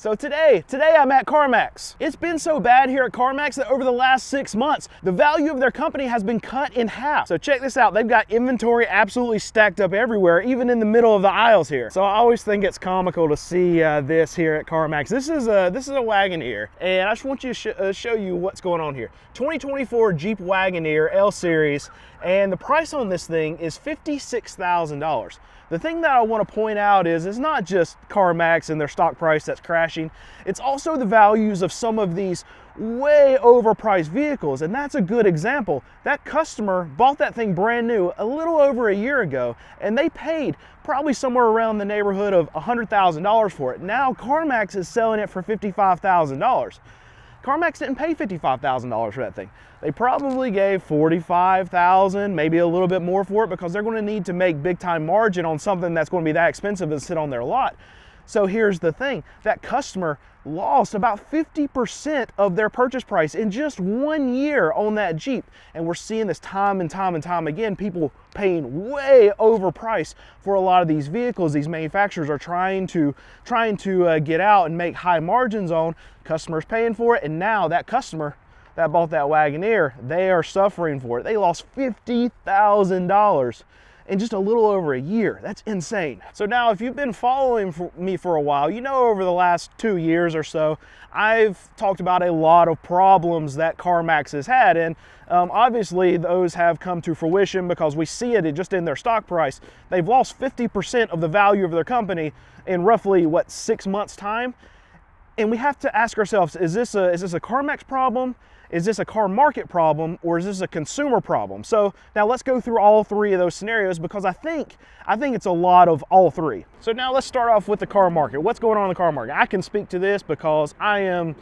So today I'm at CarMax. It's been so bad here at CarMax that over the last 6 months, the value of their company has been cut in half. So check this out. They've got inventory absolutely stacked up everywhere, even in the middle of the aisles here. So I always think it's comical to see this here at CarMax. This is a Wagoneer, and I just want you to show you what's going on here. 2024 Jeep Wagoneer L Series, and the price on this thing is $56,000. The thing that I want to point out is it's not just CarMax and their stock price that's crashing. It's also the values of some of these way overpriced vehicles, and that's a good example. That customer bought that thing brand new a little over a year ago, and they paid probably somewhere around the neighborhood of $100,000 for it. Now CarMax is selling it for $55,000. CarMax didn't pay $55,000 for that thing. They probably gave $45,000, maybe a little bit more for it, because they're going to need to make big time margin on something that's going to be that expensive and sit on their lot. So here's the thing, that customer lost about 50% of their purchase price in just 1 year on that Jeep. And we're seeing this time and time again, people paying way overpriced for a lot of these vehicles. These manufacturers are trying to get out and make high margins on, customers paying for it, and now that customer that bought that Wagoneer, they are suffering for it. They lost $50,000 in just a little over a year. That's insane. So now, if you've been following me for a while, you know over the last 2 years or so, I've talked about a lot of problems that CarMax has had, and obviously those have come to fruition because we see it just in their stock price. They've lost 50% of the value of their company in roughly, 6 months' time? And we have to ask ourselves, is this a CarMax problem? Is this a car market problem, or is this a consumer problem? So now let's go through all three of those scenarios, because I think it's a lot of all three. So now let's start off with the car market. What's going on in the car market? I can speak to this because I am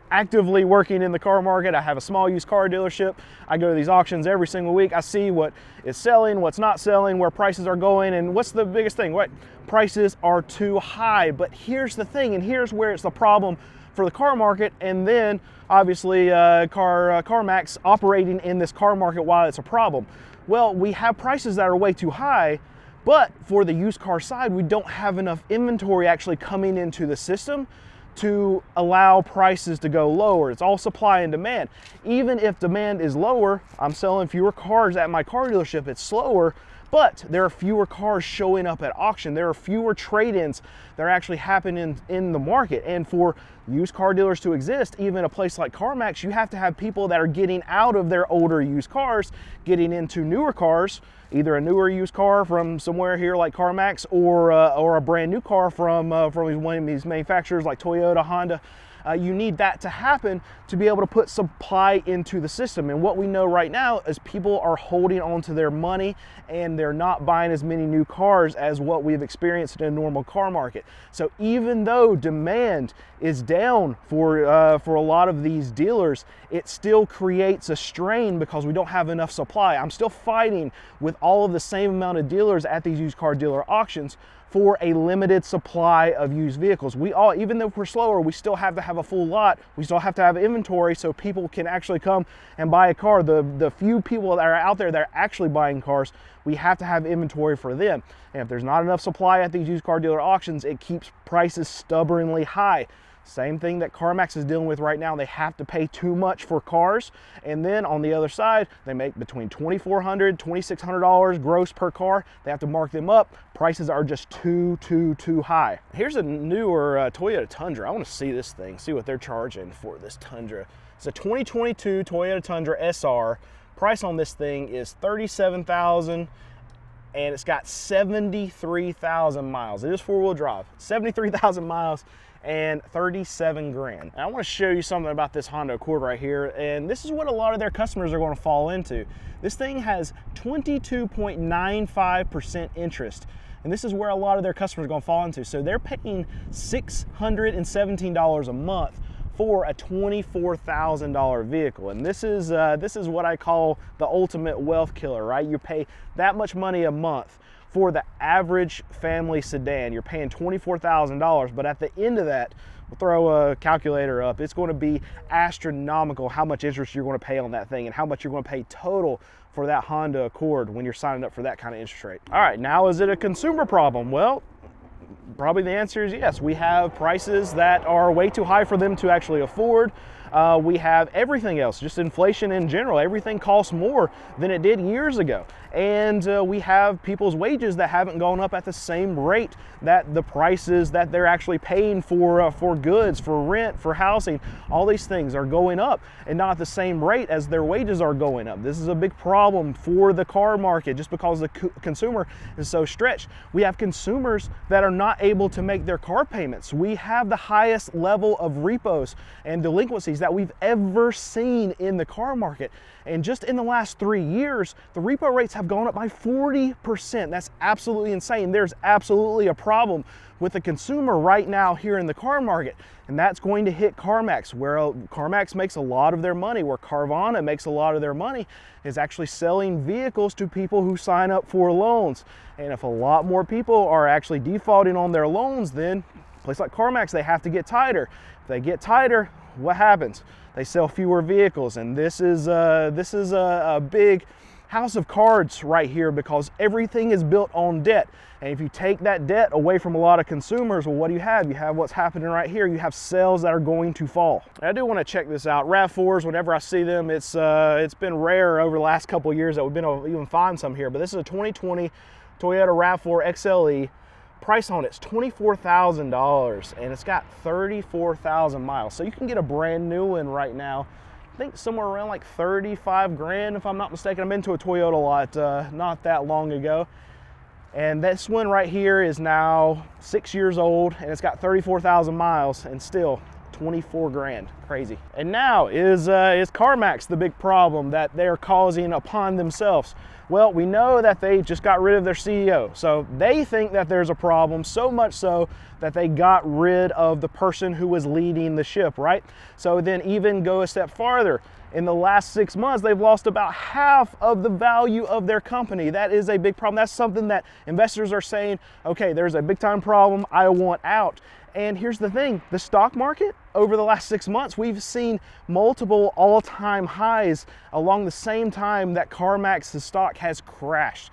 actively working in the car market. I have a small used car dealership. I go to these auctions every single week. I see what is selling, what's not selling, where prices are going, and what's the biggest thing? What? Prices are too high. But here's the thing, and here's where it's the problem for the car market, and then obviously CarMax operating in this car market while it's a problem. Well, we have prices that are way too high, but for the used car side, we don't have enough inventory actually coming into the system to allow prices to go lower. It's all supply and demand. Even if demand is lower, I'm selling fewer cars at my car dealership, it's slower, but there are fewer cars showing up at auction. There are fewer trade-ins that are actually happening in the market. And for used car dealers to exist, even a place like CarMax, you have to have people that are getting out of their older used cars, getting into newer cars, either a newer used car from somewhere here like CarMax, or a brand new car from one of these manufacturers like Toyota, Honda. You need that to happen to be able to put supply into the system. And what we know right now is people are holding on to their money, and they're not buying as many new cars as what we've experienced in a normal car market. So even though demand is down for a lot of these dealers, it still creates a strain because we don't have enough supply. I'm still fighting with all of the same amount of dealers at these used car dealer auctions for a limited supply of used vehicles. Even though we're slower, we still have to have a full lot. We still have to have inventory so people can actually come and buy a car. The few people that are out there that are actually buying cars, we have to have inventory for them. And if there's not enough supply at these used car dealer auctions, it keeps prices stubbornly high. Same thing that CarMax is dealing with right now. They have to pay too much for cars, and then on the other side, they make between $2,400, $2,600 gross per car. They have to mark them up. Prices are just too high. Here's a newer Toyota Tundra. I want to see this thing, see what they're charging for this Tundra. It's a 2022 Toyota Tundra SR. Price on this thing is $37,000. And it's got 73,000 miles. It is four-wheel drive, 73,000 miles and 37 grand. And I want to show you something about this Honda Accord right here, and this is what a lot of their customers are going to fall into. This thing has 22.95% interest, and this is where a lot of their customers are going to fall into. So they're paying $617 a month for a $24,000 vehicle. And this is what I call the ultimate wealth killer, right? You pay that much money a month for the average family sedan. You're paying $24,000, but at the end of that, we'll throw a calculator up, it's going to be astronomical how much interest you're going to pay on that thing and how much you're going to pay total for that Honda Accord when you're signing up for that kind of interest rate. All right, now is it a consumer problem? Well, probably the answer is yes. We have prices that are way too high for them to actually afford. We have everything else, just inflation in general. Everything costs more than it did years ago. And we have people's wages that haven't gone up at the same rate that the prices that they're actually paying for goods, for rent, for housing. All these things are going up and not at the same rate as their wages are going up. This is a big problem for the car market just because the consumer is so stretched. We have consumers that are not able to make their car payments. We have the highest level of repos and delinquencies that we've ever seen in the car market. And just in the last 3 years, the repo rates have gone up by 40%. That's absolutely insane. There's absolutely a problem with the consumer right now here in the car market. And that's going to hit CarMax, where CarMax makes a lot of their money, where Carvana makes a lot of their money, is actually selling vehicles to people who sign up for loans. And if a lot more people are actually defaulting on their loans, then a place like CarMax, they have to get tighter. If they get tighter, what happens? They sell fewer vehicles, and this is a big house of cards right here, because everything is built on debt. And if you take that debt away from a lot of consumers, well, what do you have? You have what's happening right here. You have sales that are going to fall. I do want to check this out. RAV4s, whenever I see them, it's been rare over the last couple of years that we've been able to even find some here. But this is a 2020 Toyota RAV4 XLE. Price on it's $24,000, and it's got 34,000 miles. So you can get a brand new one right now. I think somewhere around like 35 grand, if I'm not mistaken. I've been to a Toyota lot not that long ago. And this one right here is now 6 years old, and it's got 34,000 miles, and still 24 grand. Crazy. And now is CarMax the big problem that they're causing upon themselves? Well, we know that they just got rid of their CEO. So they think that there's a problem, so much so that they got rid of the person who was leading the ship, right? So then even go a step farther. In the last 6 months, they've lost about half of the value of their company. That is a big problem. That's something that investors are saying, okay, there's a big time problem, I want out. And here's the thing, the stock market, over the last 6 months, we've seen multiple all-time highs along the same time that CarMax's stock has crashed.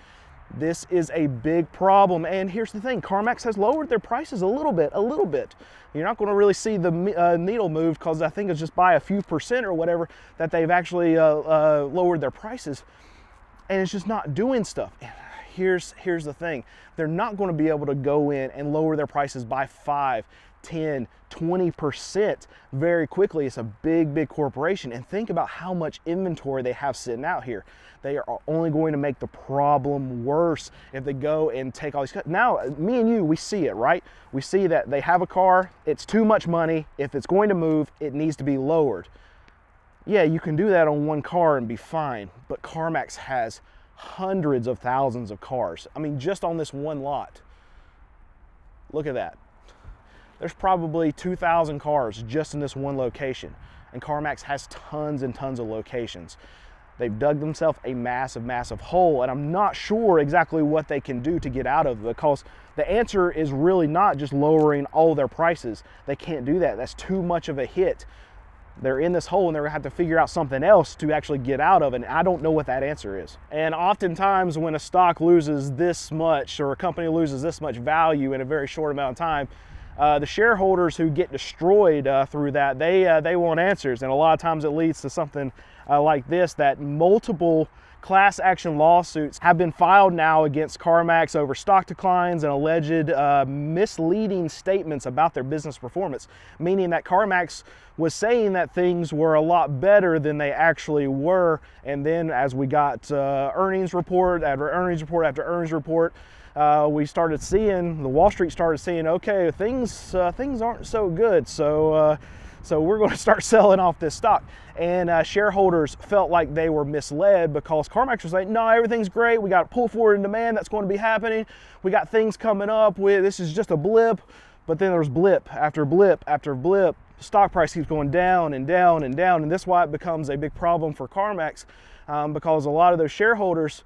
This is a big problem. And here's the thing, CarMax has lowered their prices a little bit. You're not gonna really see the needle move, because I think it's just by a few percent or whatever that they've actually lowered their prices. And it's just not doing stuff. Here's the thing, they're not going to be able to go in and lower their prices by 5, 10, 20% very quickly. It's a big corporation, and think about how much inventory they have sitting out here. They are only going to make the problem worse if they go and take all these cuts. Now, me and you, we see it, right? We see that they have a car, it's too much money. If it's going to move, it needs to be lowered. Yeah, you can do that on one car and be fine, but CarMax has hundreds of thousands of cars. I mean, just on this one lot. Look at that. There's probably 2,000 cars just in this one location. And CarMax has tons and tons of locations. They've dug themselves a massive hole, and I'm not sure exactly what they can do to get out of it, because the answer is really not just lowering all their prices. They can't do that. That's too much of a hit. They're in this hole, and they're gonna have to figure out something else to actually get out of it, and I don't know what that answer is. And oftentimes when a stock loses this much, or a company loses this much value in a very short amount of time, the shareholders who get destroyed through that, they want answers. And a lot of times it leads to something like this, that multiple class action lawsuits have been filed now against CarMax over stock declines and alleged misleading statements about their business performance, meaning that CarMax was saying that things were a lot better than they actually were. And then as we got earnings report after earnings report after earnings report, we started seeing, the Wall Street started seeing, okay, things aren't so good. So we're going to start selling off this stock. And shareholders felt like they were misled, because CarMax was like, no, everything's great. We got pull forward in demand that's going to be happening. We got things coming up. This is just a blip. But then there's blip after blip after blip. The stock price keeps going down and down and down. And that's why it becomes a big problem for CarMax, because a lot of those shareholders,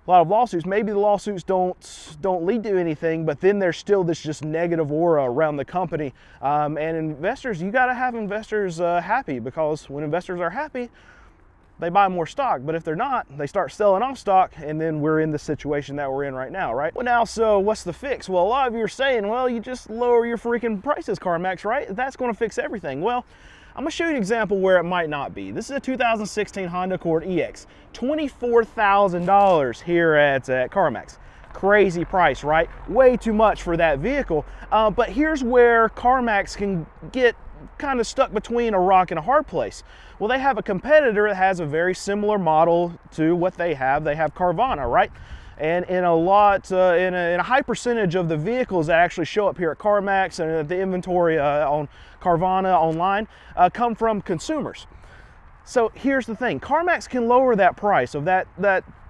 a lot of lawsuits, maybe the lawsuits don't lead to anything, but then there's still this just negative aura around the company. And investors, you got to have investors happy, because when investors are happy, they buy more stock. But if they're not, they start selling off stock, and then we're in the situation that we're in right now, right? Well, now, so what's the fix? Well, a lot of you are saying, well, you just lower your freaking prices, CarMax, right? That's going to fix everything. Well, I'm going to show you an example where it might not be. This is a 2016 Honda Accord EX, $24,000 here at CarMax. Crazy price, right? Way too much for that vehicle. But here's where CarMax can get kind of stuck between a rock and a hard place. Well, they have a competitor that has a very similar model to what they have. They have Carvana, right? And in a high percentage of the vehicles that actually show up here at CarMax and the inventory on Carvana online come from consumers. So here's the thing, CarMax can lower that price of that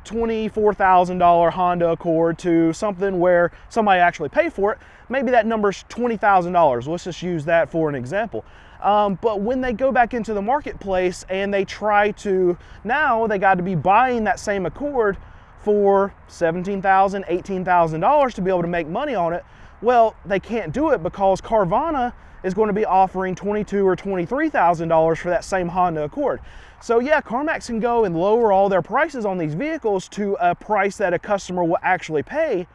$24,000 Honda Accord to something where somebody actually pay for it. Maybe that number's $20,000. Let's just use that for an example. But when they go back into the marketplace and they try to, now they got to be buying that same Accord for $17,000, $18,000 to be able to make money on it. Well, they can't do it because Carvana is going to be offering $22,000 or $23,000 for that same Honda Accord. So yeah, CarMax can go and lower all their prices on these vehicles to a price that a customer will actually pay,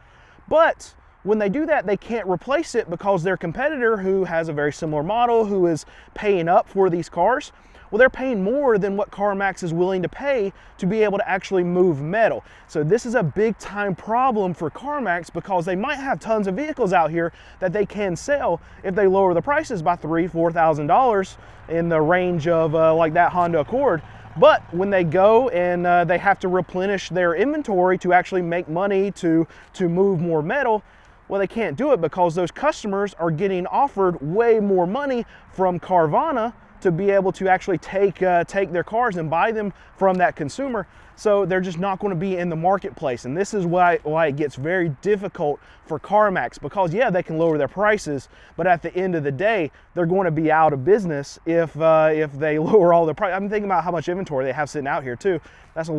but when they do that, they can't replace it because their competitor, who has a very similar model, who is paying up for these cars, well, they're paying more than what CarMax is willing to pay to be able to actually move metal. So this is a big time problem for CarMax because they might have tons of vehicles out here that they can sell if they lower the prices by $3,000, $4,000 in the range of like that Honda Accord. But when they go and they have to replenish their inventory to actually make money to move more metal, well, they can't do it because those customers are getting offered way more money from Carvana to be able to actually take their cars and buy them from that consumer. So they're just not going to be in the marketplace. And this is why it gets very difficult for CarMax, because yeah, they can lower their prices, but at the end of the day, they're going to be out of business if they lower all their price. I'm thinking about how much inventory they have sitting out here too. That's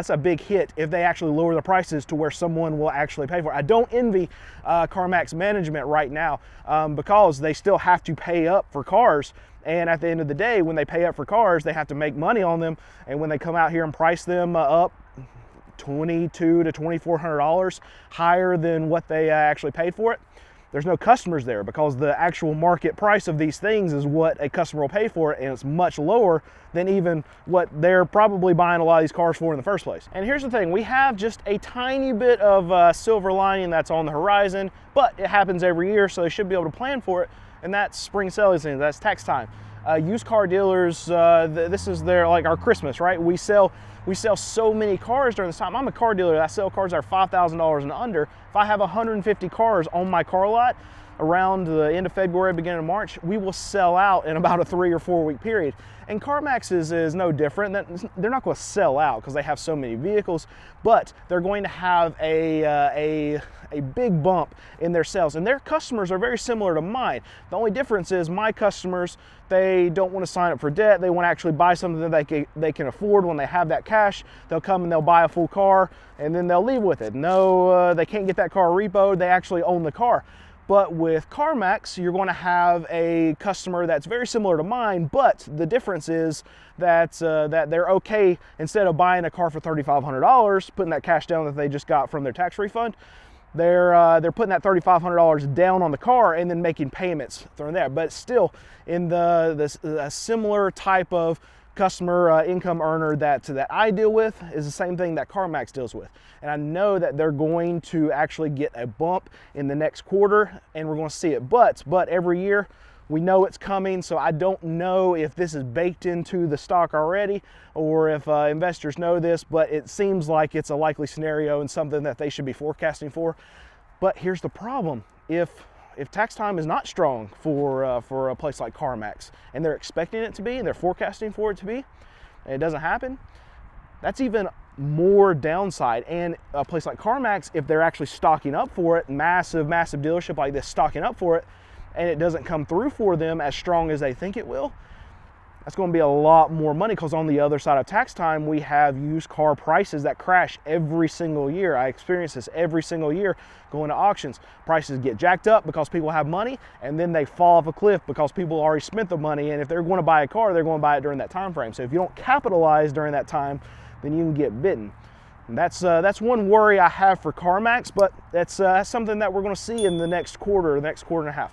a big hit if they actually lower the prices to where someone will actually pay for it. I don't envy CarMax management right now because they still have to pay up for cars. And at the end of the day, when they pay up for cars, they have to make money on them. And when they come out here and price them up $2,200 to $2,400 higher than what they actually paid for it, there's no customers there because the actual market price of these things is what a customer will pay for it, and it's much lower than even what they're probably buying a lot of these cars for in the first place. And here's the thing, we have just a tiny bit of silver lining that's on the horizon, but it happens every year, so they should be able to plan for it. And that's spring selling season, that's tax time. Used car dealers, this is like our Christmas, right? We sell so many cars during this time. I'm a car dealer, I sell cars that are $5,000 and under. If I have 150 cars on my car lot around the end of February, beginning of March, we will sell out in about a 3 or 4 week period. And CarMax is no different. They're not going to sell out because they have so many vehicles, but they're going to have a big bump in their sales. And their customers are very similar to mine. The only difference is my customers, they don't want to sign up for debt. They want to actually buy something that they can afford. When they have that cash, they'll come and they'll buy a full car and then they'll leave with it. No, they can't get that car repoed. They actually own the car. But with CarMax, you're going to have a customer that's very similar to mine, but the difference is that they're okay, instead of buying a car for $3,500, putting that cash down that they just got from their tax refund, they're putting that $3,500 down on the car and then making payments from there. But still, in a similar type of customer income earner that I deal with is the same thing that CarMax deals with. And I know that they're going to actually get a bump in the next quarter, and we're going to see it. But every year we know it's coming, so I don't know if this is baked into the stock already or if investors know this, but it seems like it's a likely scenario and something that they should be forecasting for. But here's the problem. If tax time is not strong for a place like CarMax, and they're expecting it to be, and they're forecasting for it to be, and it doesn't happen, that's even more downside. And a place like CarMax, if they're actually stocking up for it, massive dealership like this stocking up for it, and it doesn't come through for them as strong as they think it will, That's going to be a lot more money, because on the other side of tax time, we have used car prices that crash every single year. I experience this every single year going to auctions. Prices get jacked up because people have money, and then they fall off a cliff because people already spent the money, and if they're going to buy a car, they're going to buy it during that time frame. So if you don't capitalize during that time, then you can get bitten. And that's one worry I have for CarMax, but that's something that we're going to see in the next quarter and a half.